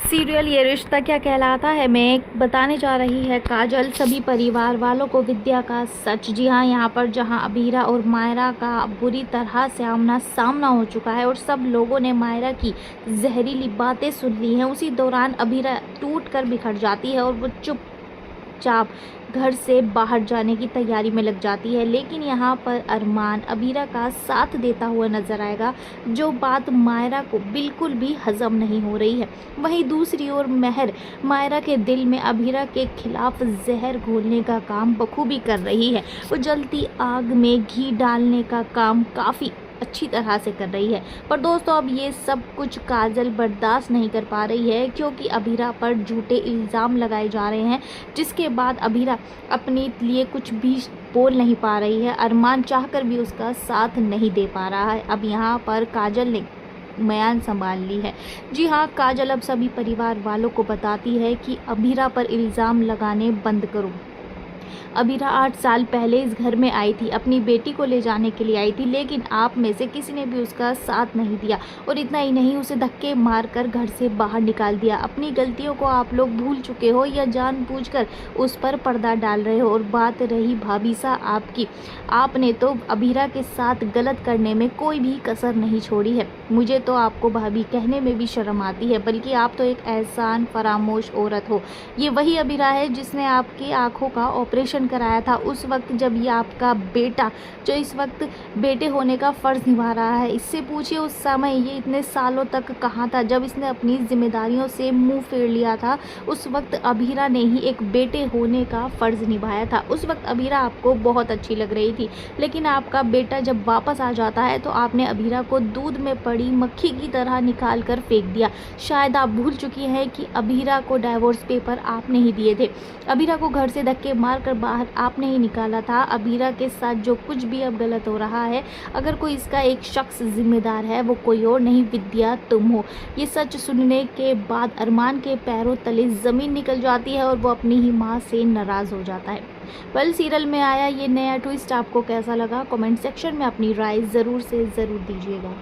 Serial ये रिश्ता क्या कहलाता है में बताने जा रही है काजल सभी परिवार वालों को विद्या का सच। जी हाँ, यहाँ पर जहाँ अभीरा और मायरा का बुरी तरह से आमना सामना हो चुका है और सब लोगों ने मायरा की जहरीली बातें सुन ली हैं, उसी दौरान अभीरा टूट कर बिखर जाती है और वो चुपचाप घर से बाहर जाने की तैयारी में लग जाती है। लेकिन यहाँ पर अरमान अभीरा का साथ देता हुआ नजर आएगा, जो बात मायरा को बिल्कुल भी हजम नहीं हो रही है। वहीं दूसरी ओर महर मायरा के दिल में अभीरा के खिलाफ जहर घोलने का काम बखूबी कर रही है। वो जलती आग में घी डालने का काम काफ़ी अच्छी तरह से कर रही है। पर दोस्तों, अब ये सब कुछ काजल बर्दाश्त नहीं कर पा रही है, क्योंकि अभीरा पर झूठे इल्ज़ाम लगाए जा रहे हैं, जिसके बाद अभीरा अपने लिए कुछ भी बोल नहीं पा रही है। अरमान चाहकर भी उसका साथ नहीं दे पा रहा है। अब यहाँ पर काजल ने बयान संभाल ली है। जी हाँ, काजल अब सभी परिवार वालों को बताती है कि अभीरा पर इल्ज़ाम लगाने बंद करो। अभीरा 8 साल पहले इस घर में आई थी, अपनी बेटी को ले जाने के लिए आई थी, लेकिन आप में से किसी ने भी उसका साथ नहीं दिया और इतना ही नहीं, उसे धक्के मारकर घर से बाहर निकाल दिया। अपनी गलतियों को आप लोग भूल चुके हो या जानबूझकर उस पर पर्दा डाल रहे हो। और बात रही भाभी सा आपकी, आपने तो अभीरा के साथ गलत करने में कोई भी कसर नहीं छोड़ी है। मुझे तो आपको भाभी कहने में भी शर्म आती है, बल्कि आप तो एक एहसान फरामोश औरत हो। ये वही अभीरा है जिसने आपकी आंखों का ऑपरेशन कराया था उस वक्त, जब ये आपका बेटा, जो इस वक्त बेटे होने का फ़र्ज़ निभा रहा है। इससे पूछिए उस समय ये इतने सालों तक कहाँ था, जब इसने अपनी जिम्मेदारियों से मुंह फेर लिया था। उस वक्त अभीरा ने ही एक बेटे होने का फ़र्ज़ निभाया था। उस वक्त अभीरा आपको बहुत अच्छी लग रही थी, लेकिन आपका बेटा जब वापस आ जाता है तो आपने अभीरा को दूध में पड़ी मक्खी की तरह निकाल कर फेंक दिया। शायद आप भूल चुकी हैं कि अभीरा को डाइवोर्स पेपर आपने ही दिए थे। अभीरा को घर से धक्के मार कर बाहर आपने ही निकाला था। अभीरा के साथ जो कुछ भी अब गलत हो रहा है, अगर कोई इसका एक शख्स जिम्मेदार है, वो कोई और नहीं, विद्या तुम हो। ये सच सुनने के बाद अरमान के पैरों तले ज़मीन निकल जाती है और वो अपनी ही माँ से नाराज़ हो जाता है। वेल, सीरियल में आया ये नया ट्विस्ट आपको कैसा लगा? कमेंट सेक्शन में अपनी राय ज़रूर से ज़रूर दीजिएगा।